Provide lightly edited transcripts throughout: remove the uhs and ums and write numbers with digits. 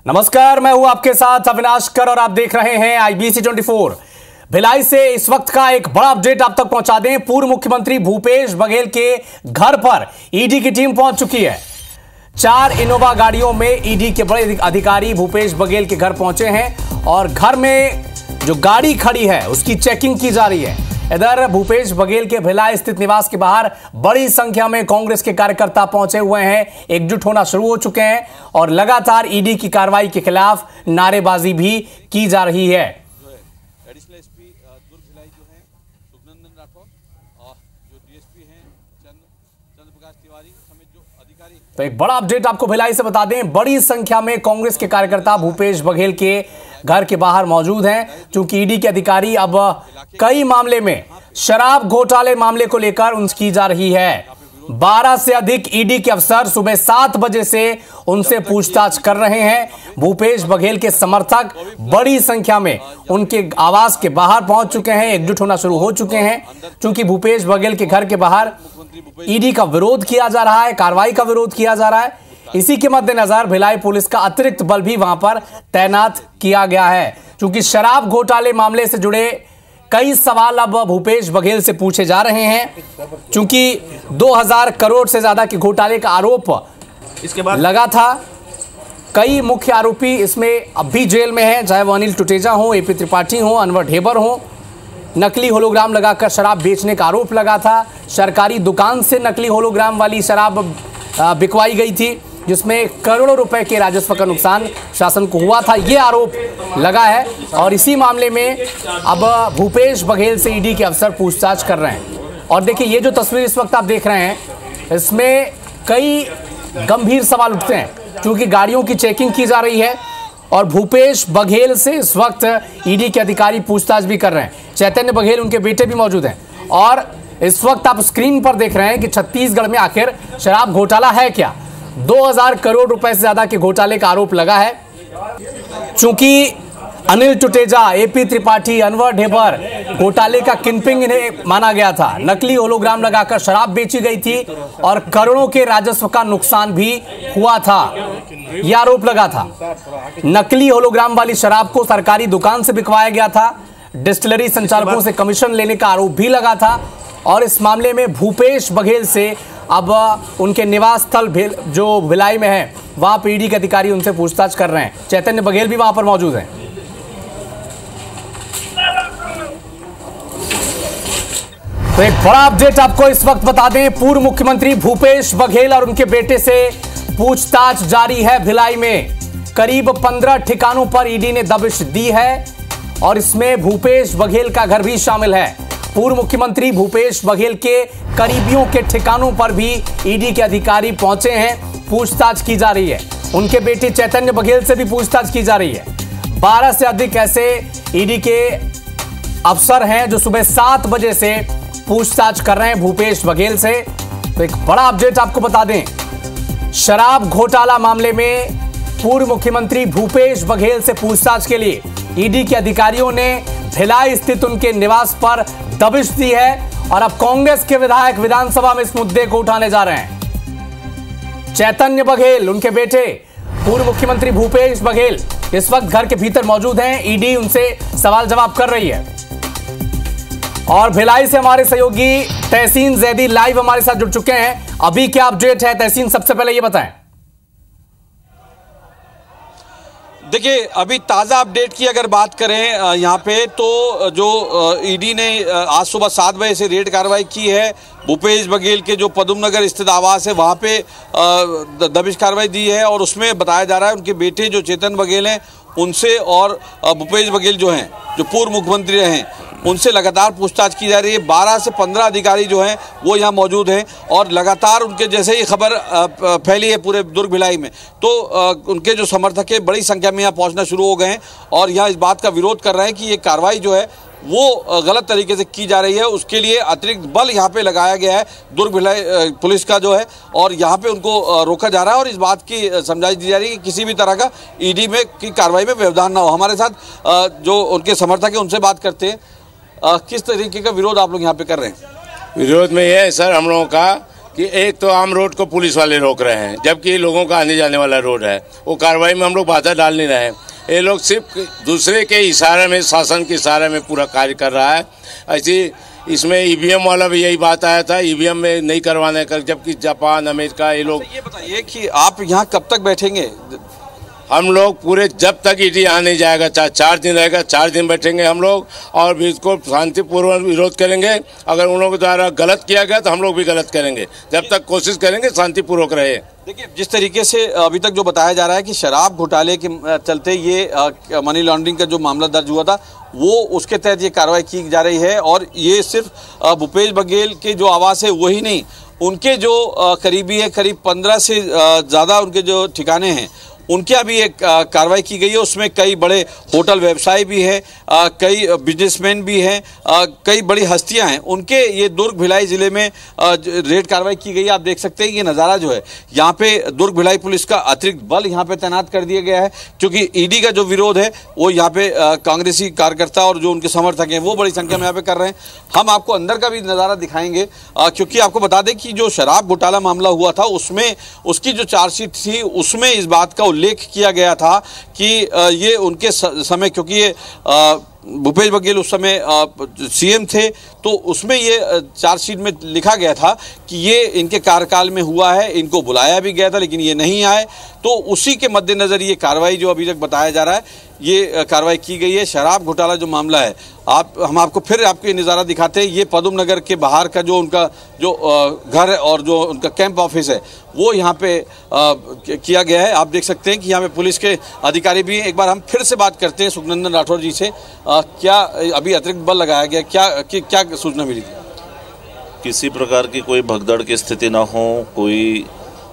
नमस्कार, मैं हूं आपके साथ अविनाश कर और आप देख रहे हैं IBC 24। भिलाई से इस वक्त का एक बड़ा अपडेट आप तक पहुंचा दें। पूर्व मुख्यमंत्री भूपेश बघेल के घर पर ईडी की टीम पहुंच चुकी है। 4 इनोवा गाड़ियों में ईडी के बड़े अधिकारी भूपेश बघेल के घर पहुंचे हैं और घर में जो गाड़ी खड़ी है उसकी चेकिंग की जा रही है। इधर भूपेश बघेल के भिलाई स्थित निवास के बाहर बड़ी संख्या में कांग्रेस के कार्यकर्ता पहुंचे हुए हैं, एकजुट होना शुरू हो चुके हैं और लगातार ईडी की कार्रवाई के खिलाफ नारेबाजी भी की जा रही है। एडिशनल एसपी दुर्ग भिलाई जो है सुखनंदन राठौर और जो डीएसपी हैं चंद्रप्रकाश तिवारी समेत जो अधिकारी। तो एक बड़ा अपडेट आपको भिलाई से बता दें, बड़ी संख्या में कांग्रेस के कार्यकर्ता भूपेश बघेल के घर के बाहर मौजूद हैं। चूंकि ईडी के अधिकारी अब कई मामले में शराब घोटाले मामले को लेकर उनकी जा रही है। 12 से अधिक ईडी के अफसर सुबह 7 बजे से उनसे पूछताछ कर रहे हैं। भूपेश बघेल के समर्थक बड़ी संख्या में उनके आवास के बाहर पहुंच चुके हैं, एकजुट होना शुरू हो चुके हैं। क्योंकि भूपेश बघेल के घर के बाहर ईडी का विरोध किया जा रहा है, कार्रवाई का विरोध किया जा रहा है। इसी के मद्देनजर भिलाई पुलिस का अतिरिक्त बल भी वहां पर तैनात किया गया है। क्योंकि शराब घोटाले मामले से जुड़े कई सवाल अब भूपेश बघेल से पूछे जा रहे हैं। क्योंकि 2000 करोड़ से ज्यादा के घोटाले का आरोप इसके बाद लगा था। कई मुख्य आरोपी इसमें अब भी जेल में हैं, चाहे वो अनिल टुटेजा हो, एपी त्रिपाठी हो, अनवर ढेबर हो। नकली होलोग्राम लगाकर शराब बेचने का आरोप लगा था। सरकारी दुकान से नकली होलोग्राम वाली शराब बिकवाई गई थी, जिसमें करोड़ों रुपए के राजस्व का नुकसान शासन को हुआ था, ये आरोप लगा है। और इसी मामले में अब भूपेश बघेल से ईडी के अफसर पूछताछ कर रहे हैं। और देखिए, ये जो तस्वीर इस वक्त आप देख रहे हैं, इसमें कई गंभीर सवाल उठते हैं। क्योंकि गाड़ियों की चेकिंग की जा रही है और भूपेश बघेल से इस वक्त ईडी के अधिकारी पूछताछ भी कर रहे हैं। चैतन्य बघेल, उनके बेटे भी मौजूद हैं। और इस वक्त आप स्क्रीन पर देख रहे हैं कि छत्तीसगढ़ में आखिर शराब घोटाला है क्या। 2000 करोड़ रुपए से ज्यादा के घोटाले का आरोप लगा है। चूंकि अनिल टुटेजा, एपी त्रिपाठी, अनवर ढेबर घोटाले का किंगपिन इन्हें माना गया था। नकली होलोग्राम लगाकर शराब बेची गई थी और करोड़ों के राजस्व का नुकसान भी हुआ था, यह आरोप लगा था। नकली होलोग्राम वाली शराब को सरकारी दुकान से बिकवाया गया था। डिस्टिलरी संचालकों से कमीशन लेने का आरोप भी लगा था। और इस मामले में भूपेश बघेल से अब उनके निवास स्थल जो भिलाई में है, वहां पर ईडी के अधिकारी उनसे पूछताछ कर रहे हैं। चैतन्य बघेल भी वहां पर मौजूद हैं। तो एक बड़ा अपडेट आपको इस वक्त बता दें, पूर्व मुख्यमंत्री भूपेश बघेल और उनके बेटे से पूछताछ जारी है। भिलाई में करीब 15 ठिकानों पर ईडी ने दबिश दी है और इसमें भूपेश बघेल का घर भी शामिल है। पूर्व मुख्यमंत्री भूपेश बघेल के करीबियों के ठिकानों पर भी ईडी के अधिकारी पहुंचे हैं, पूछताछ की जा रही है। उनके बेटे चैतन्य बघेल से भी पूछताछ की जा रही है। 12 से अधिक ऐसे ईडी के अफसर हैं जो सुबह 7 बजे से पूछताछ कर रहे हैं भूपेश बघेल से। तो एक बड़ा अपडेट आपको बता दें, शराब घोटाला मामले में पूर्व मुख्यमंत्री भूपेश बघेल से पूछताछ के लिए ईडी के अधिकारियों ने भिलाई स्थित उनके निवास पर दबिश दी है। और अब कांग्रेस के विधायक विधानसभा में इस मुद्दे को उठाने जा रहे हैं। चैतन्य बघेल, उनके बेटे पूर्व मुख्यमंत्री भूपेश बघेल इस वक्त घर के भीतर मौजूद हैं। ईडी उनसे सवाल जवाब कर रही है। और भिलाई से हमारे सहयोगी तहसीन जैदी लाइव हमारे साथ जुड़ चुके हैं। अभी क्या अपडेट है तहसीन, सबसे पहले ये बताएं। देखिए, अभी ताज़ा अपडेट की अगर बात करें यहाँ पे, तो जो ईडी ने आज सुबह 7 बजे से रेड कार्रवाई की है। भूपेश बघेल के जो पदम नगर स्थित आवास है वहाँ पे दबिश कार्रवाई दी है। और उसमें बताया जा रहा है उनके बेटे जो चेतन बघेल हैं उनसे और भूपेश बघेल जो हैं, जो पूर्व मुख्यमंत्री रहे, उनसे लगातार पूछताछ की जा रही है। 12 से 15 अधिकारी जो हैं वो यहाँ मौजूद हैं और लगातार उनके जैसे ही खबर फैली है पूरे दुर्ग भिलाई में, तो उनके जो समर्थक है बड़ी संख्या में यहाँ पहुँचना शुरू हो गए हैं और यहाँ इस बात का विरोध कर रहे हैं कि ये कार्रवाई जो है वो गलत तरीके से की जा रही है। उसके लिए अतिरिक्त बल यहाँ पे लगाया गया है दुर्ग भिलाई पुलिस का जो है, और यहाँ पे उनको रोका जा रहा है और इस बात की समझाई दी जा रही है कि किसी भी तरह का ईडी में की कार्रवाई में व्यवधान ना हो। हमारे साथ जो उनके समर्थक हैं उनसे बात करते हैं। किस तरीके का विरोध आप लोग यहाँ पे कर रहे हैं? विरोध में ये है सर हम लोगों का कि एक तो आम रोड को पुलिस वाले रोक रहे हैं, जबकि लोगों का आने जाने वाला रोड है। वो कार्रवाई में हम लोग बाधा डाल नहीं रहे हैं। ये लोग सिर्फ दूसरे के इशारे में, शासन के इशारे में पूरा कार्य कर रहा है। ऐसी इसमें ईवीएम वाला भी यही बात आया था, ईवीएम में नहीं करवाने का, जबकि जापान, अमेरिका ये लोग। ये बताइए कि आप यहाँ कब तक बैठेंगे? हम लोग पूरे जब तक ईडी यहाँ नहीं जाएगा, चाहे 4 दिन रहेगा, 4 दिन बैठेंगे हम लोग और भी इसको शांतिपूर्वक विरोध करेंगे। अगर उन लोगों के द्वारा गलत किया गया तो हम लोग भी गलत करेंगे, जब तक कोशिश करेंगे शांतिपूर्वक रहे। देखिए, जिस तरीके से अभी तक जो बताया जा रहा है कि शराब घोटाले के चलते ये मनी लॉन्ड्रिंग का जो मामला दर्ज हुआ था, वो उसके तहत ये कार्रवाई की जा रही है। और ये सिर्फ भूपेश बघेल के जो आवास है वही नहीं, उनके जो करीबी है, करीब 15 से ज़्यादा उनके जो ठिकाने हैं, उनके अभी एक कार्रवाई की गई है। उसमें कई बड़े होटल व्यवसायी भी हैं, कई बिजनेसमैन भी हैं, कई बड़ी हस्तियां हैं। उनके ये दुर्ग भिलाई जिले में रेड कार्रवाई की गई है। आप देख सकते हैं ये नज़ारा जो है, यहाँ पे दुर्ग भिलाई पुलिस का अतिरिक्त बल यहाँ पे तैनात कर दिया गया है, क्योंकि ईडी का जो विरोध है वो यहाँ पे कांग्रेसी कार्यकर्ता और जो उनके समर्थक हैं वो बड़ी संख्या में यहाँ पे कर रहे हैं। हम आपको अंदर का भी नज़ारा दिखाएंगे, क्योंकि आपको बता दें कि जो शराब घोटाला मामला हुआ था उसमें उसकी जो चार्जशीट थी उसमें इस बात का उल्लेख किया गया था कि ये उनके समय, क्योंकि ये भूपेश बघेल उस समय सीएम थे, तो उसमें ये चार्जशीट में लिखा गया था कि ये इनके कार्यकाल में हुआ है, इनको बुलाया भी गया था लेकिन ये नहीं आए। तो उसी के मद्देनज़र ये कार्रवाई जो अभी तक बताया जा रहा है, ये कार्रवाई की गई है। शराब घोटाला जो मामला है, हम आपको फिर आपको ये नज़ारा दिखाते हैं। ये पदम नगर के बाहर का जो उनका जो घर है और जो उनका कैंप ऑफिस है वो यहाँ पे किया गया है। आप देख सकते हैं कि यहाँ पे पुलिस के अधिकारी भी हैं। एक बार हम फिर से बात करते हैं सुखनंदन राठौर जी से। क्या अभी अतिरिक्त बल लगाया गया, क्या सूचना मिली थी? किसी प्रकार की कोई भगदड़ की स्थिति ना हो, कोई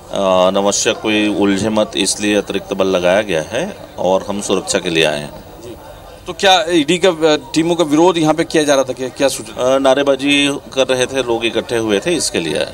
अनावश्यक कोई उलझे मत, इसलिए अतिरिक्त बल लगाया गया है और हम सुरक्षा के लिए आए हैं। तो क्या ईडी का टीमों का विरोध यहाँ पे किया जा रहा था? क्या सूचना? नारेबाजी कर रहे थे, लोग इकट्ठे हुए थे, इसके लिए आए।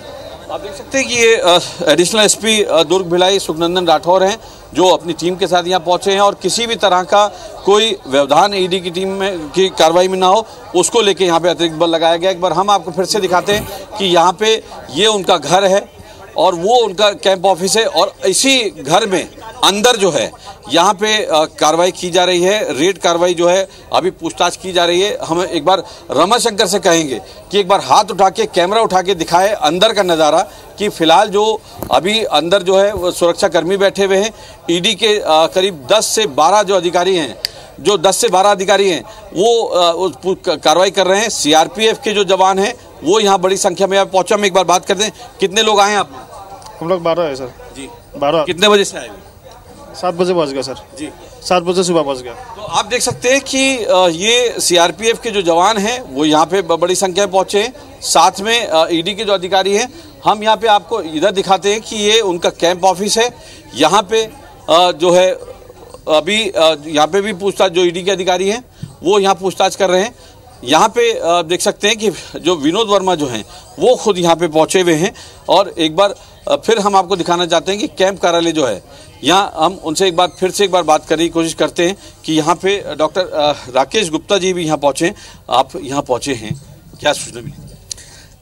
आप देख सकते हैं कि ये एडिशनल एसपी दुर्ग भिलाई सुखनंदन राठौर हैं, जो अपनी टीम के साथ यहाँ पहुंचे हैं और किसी भी तरह का कोई व्यवधान ईडी की टीम में की कार्रवाई में ना हो, उसको लेके यहाँ पे अतिरिक्त बल लगाया गया। एक बार हम आपको फिर से दिखाते हैं कि यहाँ पे ये उनका घर है और वो उनका कैंप ऑफिस है, और इसी घर में अंदर जो है यहाँ पे कार्रवाई की जा रही है। रेड कार्रवाई जो है अभी पूछताछ की जा रही है। हम एक बार रमाशंकर से कहेंगे कि एक बार हाथ उठा के, कैमरा उठा के दिखाए अंदर का नज़ारा, कि फिलहाल जो अभी अंदर जो है वो सुरक्षा कर्मी बैठे हुए हैं। ईडी के करीब 10 से 12 जो अधिकारी हैं, जो 10 से 12 अधिकारी हैं वो कार्रवाई कर रहे हैं। सीआरपीएफ के जो जवान हैं वो यहाँ बड़ी संख्या में पहुँचा। हम एक बार बात करते हैं, कितने लोग आए हैं आप? हम लोग 12 है सर जी। 12। कितने बजे से आए? 7 बजे पहुँच गया सर जी, 7 बजे सुबह पहुँच गया। तो आप देख सकते हैं कि ये सीआरपीएफ के जो जवान हैं वो यहाँ पे बड़ी संख्या में पहुँचे हैं, साथ में ईडी के जो अधिकारी हैं। हम यहाँ पे आपको इधर दिखाते हैं कि ये उनका कैंप ऑफिस है। यहाँ पे जो है अभी यहाँ पे भी पूछताछ, जो ईडी के अधिकारी हैं वो यहाँ पूछताछ कर रहे हैं। यहाँ पे देख सकते हैं कि जो विनोद वर्मा जो हैं वो खुद यहाँ पे पहुँचे हुए हैं। और एक बार फिर हम आपको दिखाना चाहते हैं कि कैंप कार्यालय जो है, यहाँ हम उनसे एक बार फिर से बात करने की कोशिश करते हैं कि यहाँ पे डॉक्टर राकेश गुप्ता जी भी यहाँ पहुँचे। आप यहाँ पहुँचे हैं, क्या सूचना मिली?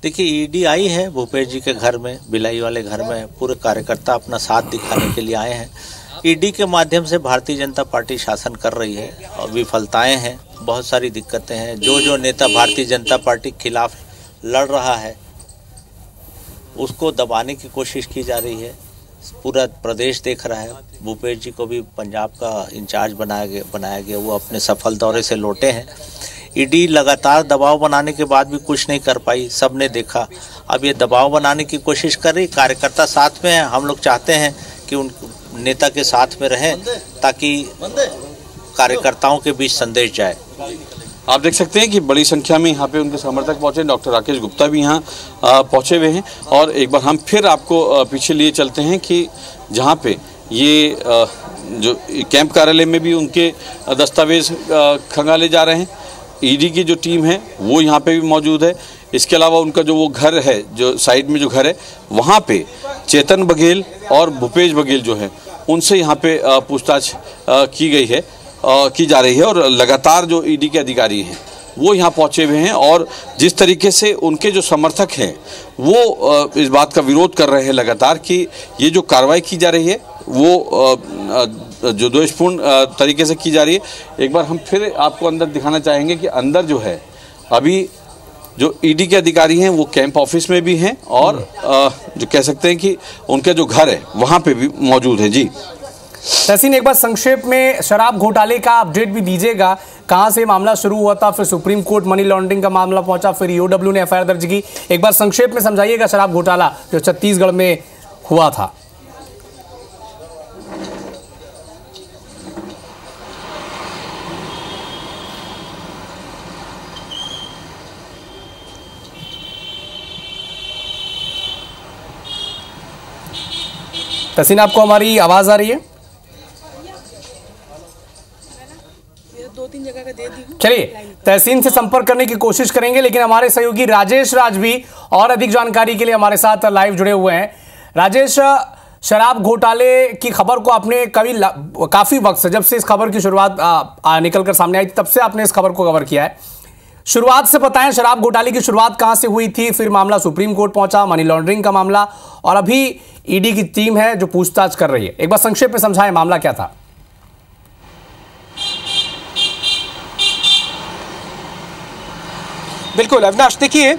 देखिए, ईडी आई है भूपेश जी के घर में, भिलाई वाले घर में। पूरे कार्यकर्ता अपना साथ दिखाने के लिए आए हैं। ईडी के माध्यम से भारतीय जनता पार्टी शासन कर रही है और विफलताएं हैं, बहुत सारी दिक्कतें हैं। जो नेता भारतीय जनता पार्टी के खिलाफ लड़ रहा है उसको दबाने की कोशिश की जा रही है। पूरा प्रदेश देख रहा है। भूपेश जी को भी पंजाब का इंचार्ज बनाया गया, वो अपने सफल दौरे से लौटे हैं। ईडी लगातार दबाव बनाने के बाद भी कुछ नहीं कर पाई, सबने देखा। अब ये दबाव बनाने की कोशिश कर रही, कार्यकर्ता साथ में है। हम लोग चाहते हैं कि उन नेता के साथ में रहें ताकि कार्यकर्ताओं के बीच संदेश जाए। आप देख सकते हैं कि बड़ी संख्या में यहाँ पे उनके समर्थक पहुँचे। डॉक्टर राकेश गुप्ता भी यहाँ पहुँचे हुए हैं। और एक बार हम फिर आपको पीछे लिए चलते हैं कि जहाँ पे ये जो कैंप कार्यालय में भी उनके दस्तावेज खंगाले जा रहे हैं। ईडी की जो टीम है वो यहाँ पे भी मौजूद है। इसके अलावा उनका जो वो घर है, जो साइड में जो घर है, वहाँ पे चेतन बघेल और भूपेश बघेल जो है उनसे यहाँ पे पूछताछ की जा रही है। और लगातार जो ईडी के अधिकारी हैं वो यहाँ पहुँचे हुए हैं और जिस तरीके से उनके जो समर्थक हैं वो इस बात का विरोध कर रहे हैं लगातार कि ये जो कार्रवाई की जा रही है वो जो द्वेषपूर्ण तरीके से की जा रही है। एक बार हम फिर आपको अंदर दिखाना चाहेंगे कि अंदर जो है अभी जो ईडी के अधिकारी हैं वो कैंप ऑफिस में भी हैं और जो कह सकते हैं कि उनका जो घर है वहाँ पे भी मौजूद है। जी तहसीन, एक बार संक्षेप में शराब घोटाले का अपडेट भी दीजिएगा, कहां से मामला शुरू हुआ था, फिर सुप्रीम कोर्ट मनी लॉन्ड्रिंग का मामला पहुंचा, फिर ईओडब्ल्यू ने एफआईआर दर्ज की। एक बार संक्षेप में समझाइएगा शराब घोटाला जो छत्तीसगढ़ में हुआ था। तहसीन, आपको हमारी आवाज आ रही है? चलिए, तहसीन से संपर्क करने की कोशिश करेंगे, लेकिन हमारे सहयोगी राजेश राज भी और अधिक जानकारी के लिए हमारे साथ लाइव जुड़े हुए हैं। राजेश, शराब घोटाले की खबर को आपने काफी वक्त से, जब से इस खबर की शुरुआत निकलकर सामने आई तब से आपने इस खबर को कवर किया है। शुरुआत से बताएं, शराब घोटाले की शुरुआत कहां से हुई थी, फिर मामला सुप्रीम कोर्ट पहुंचा, मनी लॉन्ड्रिंग का मामला, और अभी ईडी की टीम है जो पूछताछ कर रही है। एक बार संक्षेप में समझाएं मामला क्या था। बिल्कुल अविनाश, देखिए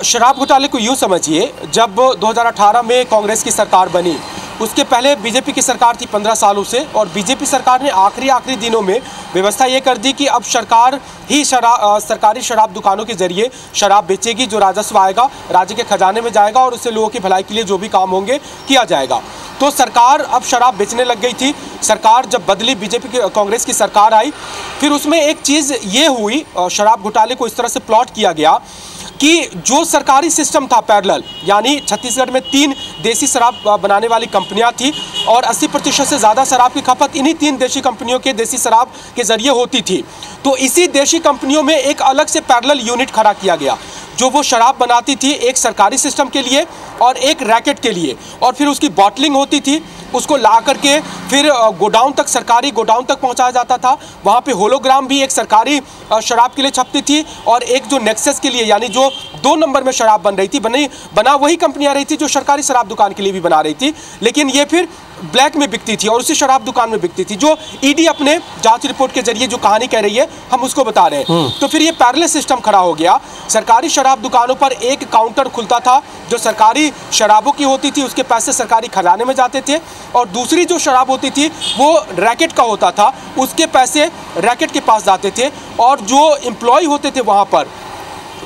शराब घोटाले को यूँ समझिए, जब 2018 में कांग्रेस की सरकार बनी उसके पहले बीजेपी की सरकार थी 15 सालों से, और बीजेपी सरकार ने आखिरी दिनों में व्यवस्था ये कर दी कि अब सरकार ही सरकारी शराब दुकानों के जरिए शराब बेचेगी, जो राजस्व आएगा राज्य के खजाने में जाएगा और उससे लोगों की भलाई के लिए जो भी काम होंगे किया जाएगा। तो सरकार अब शराब बेचने लग गई थी। सरकार जब बदली, बीजेपी की कांग्रेस की सरकार आई, फिर उसमें एक चीज़ ये हुई, शराब घोटाले को इस तरह से प्लॉट किया गया कि जो सरकारी सिस्टम था पैरेलल, यानी छत्तीसगढ़ में 3 देसी शराब बनाने वाली कंपनियां थी और 80% से ज़्यादा शराब की खपत इन्हीं 3 देशी कंपनियों के देसी शराब के जरिए होती थी। तो इसी देशी कंपनियों में एक अलग से पैरेलल यूनिट खड़ा किया गया जो वो शराब बनाती थी, एक सरकारी सिस्टम के लिए और एक रैकेट के लिए, और फिर उसकी बॉटलिंग होती थी, उसको ला करके फिर गोडाउन तक, सरकारी गोडाउन तक पहुंचाया जाता था। वहाँ पे होलोग्राम भी एक सरकारी शराब के लिए छपती थी और एक जो नेक्सस के लिए, यानी जो 2 नंबर में शराब बन रही थी, बना वही कंपनियां रही थी जो सरकारी शराब दुकान के लिए भी बना रही थी, लेकिन ये फिर ब्लैक में बिकती थी और उसी शराब दुकान में बिकती थी। जो ईडी अपने जांच रिपोर्ट के जरिए जो कहानी कह रही है हम उसको बता रहे हैं। तो फिर ये पैरेलल सिस्टम खड़ा हो गया। सरकारी शराब दुकानों पर एक काउंटर खुलता था जो सरकारी शराबों की होती थी, उसके पैसे सरकारी खजाने में जाते थे, और दूसरी जो शराब होती थी वो रैकेट का होता था, उसके पैसे रैकेट के पास जाते थे, और जो एम्प्लॉय होते थे वहाँ पर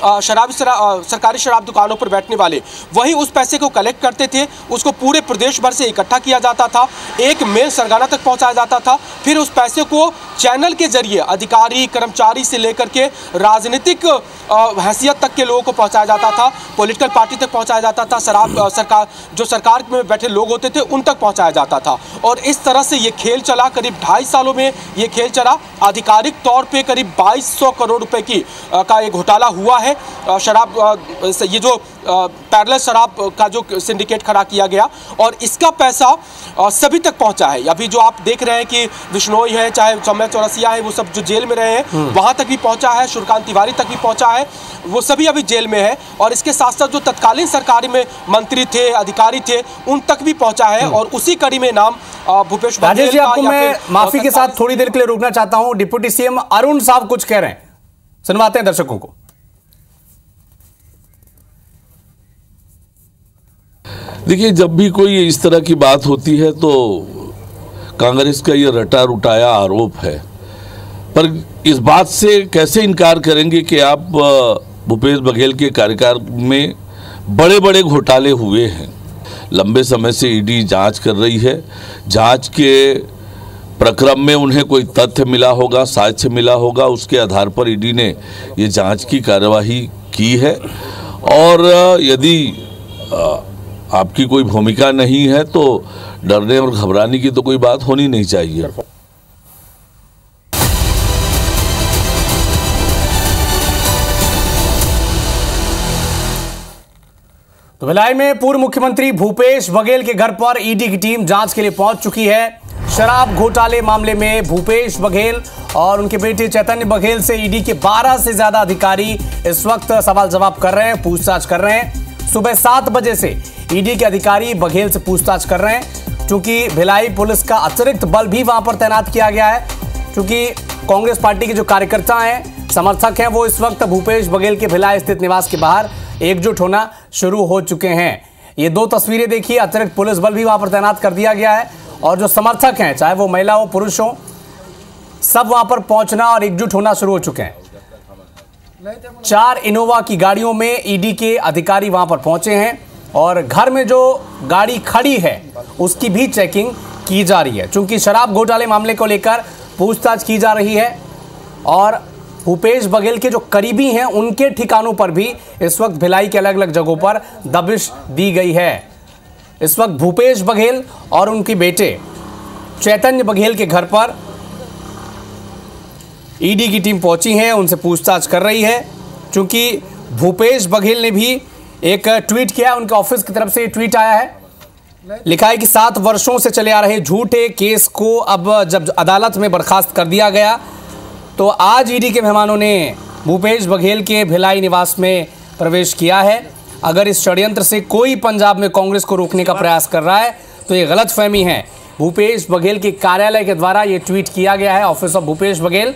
सरकारी शराब दुकानों पर बैठने वाले, वही उस पैसे को कलेक्ट करते थे, उसको पूरे प्रदेश भर से इकट्ठा किया जाता था, एक मेल सरगाना तक पहुंचाया जाता था, फिर उस पैसे को चैनल के जरिए अधिकारी कर्मचारी से लेकर के राजनीतिक हैसियत तक के लोगों को पहुंचाया जाता था, पॉलिटिकल पार्टी तक पहुंचाया जाता था, सरकार में बैठे लोग होते थे उन तक पहुंचाया जाता था। और इस तरह से ये खेल चला, करीब 2.5 सालों में ये खेल चला। आधिकारिक तौर पे करीब 2200 करोड़ रुपए का ये घोटाला हुआ है। शराब, ये जो पैरेलल शराब का जो सिंडिकेट खड़ा किया गया, और इसका पैसा सभी तक पहुंचा है। अभी जो आप देख रहे हैं कि बिश्नोई है, चाहे सौम्या चौरसिया है, वो सब जो जेल में रहे हैं वहां तक भी पहुंचा है, सूर्यकांत तिवारी तक भी पहुंचा है, वो सभी अभी जेल में है। और इसके साथ साथ जो तत्कालीन सरकारी में मंत्री थे, अधिकारी थे, उन तक भी पहुंचा है। और उसी कड़ी में नाम भूपेश बघेल जी, आपको मैं माफी के साथ थोड़ी देर के लिए रोकना चाहता हूं। डिप्टी सीएम अरुण साहब कुछ कह रहे हैं, सुनवाते हैं दर्शकों को। देखिए, जब भी कोई इस तरह की बात होती है तो कांग्रेस का ये रटा रुटाया आरोप है, पर इस बात से कैसे इनकार करेंगे कि आप भूपेश बघेल के कार्यकाल में बड़े बड़े घोटाले हुए हैं। लंबे समय से ईडी जांच कर रही है। जांच के प्रक्रम में उन्हें कोई तथ्य मिला होगा, साक्ष्य मिला होगा, उसके आधार पर ईडी ने ये जांच की कार्यवाही की है। और यदि आपकी कोई भूमिका नहीं है तो डरने और घबराने की तो कोई बात होनी नहीं चाहिए। तो भिलाई में पूर्व मुख्यमंत्री भूपेश बघेल के घर पर ईडी की टीम जांच के लिए पहुंच चुकी है। शराब घोटाले मामले में भूपेश बघेल और उनके बेटे चैतन्य बघेल से ईडी के 12 से ज्यादा अधिकारी इस वक्त सवाल जवाब कर रहे हैं, पूछताछ कर रहे हैं। सुबह 7 बजे से ईडी के अधिकारी बघेल से पूछताछ कर रहे हैं। चूंकि भिलाई पुलिस का अतिरिक्त बल भी वहां पर तैनात किया गया है, क्योंकि कांग्रेस पार्टी के जो कार्यकर्ता हैं, समर्थक हैं, वो इस वक्त भूपेश बघेल के भिलाई स्थित निवास के बाहर एकजुट होना शुरू हो चुके हैं। ये 2 तस्वीरें देखिए, अतिरिक्त पुलिस बल भी वहां पर तैनात कर दिया गया है और जो समर्थक हैं, चाहे वो महिला हो पुरुष हो, सब वहां पर पहुंचना और एकजुट होना शुरू हो चुके हैं। 4 इनोवा की गाड़ियों में ईडी के अधिकारी वहां पर पहुंचे हैं और घर में जो गाड़ी खड़ी है उसकी भी चेकिंग की जा रही है। चूंकि शराब घोटाले मामले को लेकर पूछताछ की जा रही है और भूपेश बघेल के जो करीबी हैं उनके ठिकानों पर भी इस वक्त भिलाई के अलग अलग जगहों पर दबिश दी गई है। इस वक्त भूपेश बघेल और उनके बेटे चैतन्य बघेल के घर पर ईडी की टीम पहुंची है, उनसे पूछताछ कर रही है। क्योंकि भूपेश बघेल ने भी एक ट्वीट किया, उनके ऑफिस की तरफ से ट्वीट आया है, लिखा है कि 7 वर्षों से चले आ रहे झूठे केस को अब जब अदालत में बर्खास्त कर दिया गया तो आज ईडी के मेहमानों ने भूपेश बघेल के भिलाई निवास में प्रवेश किया है। अगर इस षड्यंत्र से कोई पंजाब में कांग्रेस को रोकने का प्रयास कर रहा है तो ये गलतफहमी है। भूपेश बघेल के कार्यालय के द्वारा ये ट्वीट किया गया है, ऑफिस ऑफ भूपेश बघेल,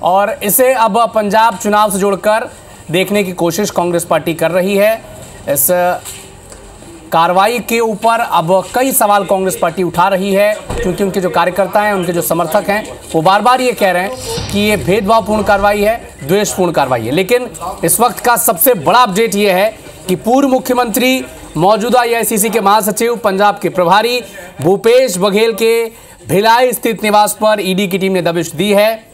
और इसे अब पंजाब चुनाव से जोड़कर देखने की कोशिश कांग्रेस पार्टी कर रही है। इस कार्रवाई के ऊपर अब कई सवाल कांग्रेस पार्टी उठा रही है, क्योंकि उनके जो कार्यकर्ता हैं, उनके जो समर्थक हैं, वो बार बार ये कह रहे हैं कि ये भेदभावपूर्ण कार्रवाई है, द्वेषपूर्ण कार्रवाई है। लेकिन इस वक्त का सबसे बड़ा अपडेट ये है कि पूर्व मुख्यमंत्री, मौजूदा एआईसीसी के महासचिव, पंजाब के प्रभारी भूपेश बघेल के भिलाई स्थित निवास पर ईडी की टीम ने दबिश दी है।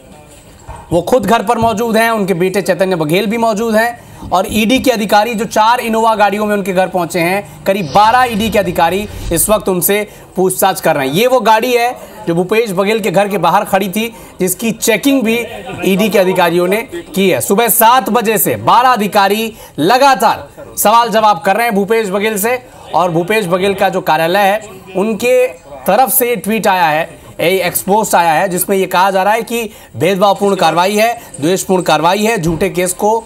वो खुद घर पर मौजूद हैं, उनके बेटे चैतन्य बघेल भी मौजूद हैं और ईडी के अधिकारी जो 4 इनोवा गाड़ियों में उनके घर पहुंचे हैं, करीब 12 ईडी के अधिकारी इस वक्त उनसे पूछताछ कर रहे हैं। ये वो गाड़ी है जो भूपेश बघेल के घर के बाहर खड़ी थी, जिसकी चेकिंग भी ईडी के अधिकारियों ने की है। सुबह 7 बजे से 12 अधिकारी लगातार सवाल जवाब कर रहे हैं भूपेश बघेल से, और भूपेश बघेल का जो कार्यालय है उनके तरफ से ट्वीट आया है, एक्सपोस्ट आया है, जिसमें यह कहा जा रहा है कि भेदभावपूर्ण कार्रवाई है, द्वेषपूर्ण कार्रवाई है। झूठे केस को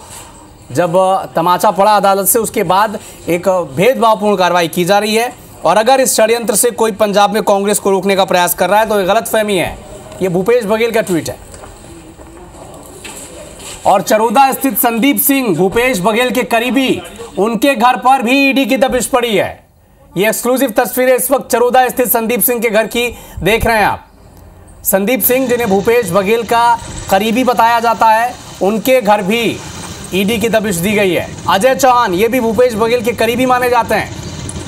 जब तमाचा पड़ा अदालत से, उसके बाद एक भेदभावपूर्ण कार्रवाई की जा रही है और अगर इस षड्यंत्र से कोई पंजाब में कांग्रेस को रोकने का प्रयास कर रहा है तो ये गलतफहमी है। ये भूपेश बघेल का ट्वीट है। और चरोदा स्थित संदीप सिंह, भूपेश बघेल के करीबी, उनके घर पर भी ईडी की दबिश पड़ी है। ये एक्सक्लूसिव तस्वीरें इस वक्त चरोदा स्थित संदीप सिंह के घर की देख रहे हैं आप। संदीप सिंह, जिन्हें भूपेश बघेल का करीबी बताया जाता है, उनके घर भी ईडी की दबिश दी गई है। अजय चौहान, ये भी भूपेश बघेल के करीबी माने जाते हैं,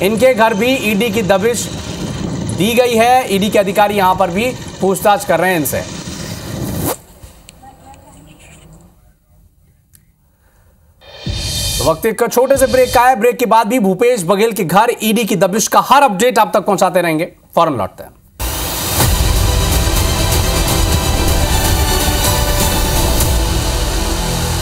इनके घर भी ईडी की दबिश दी गई है। ईडी के अधिकारी यहां पर भी पूछताछ कर रहे हैं इनसे। वक्त एक छोटे से ब्रेक का है। ब्रेक के बाद भी भूपेश बघेल के घर ईडी की दबिश का हर अपडेट आप तक पहुंचाते रहेंगे। फौरन लौटते हैं।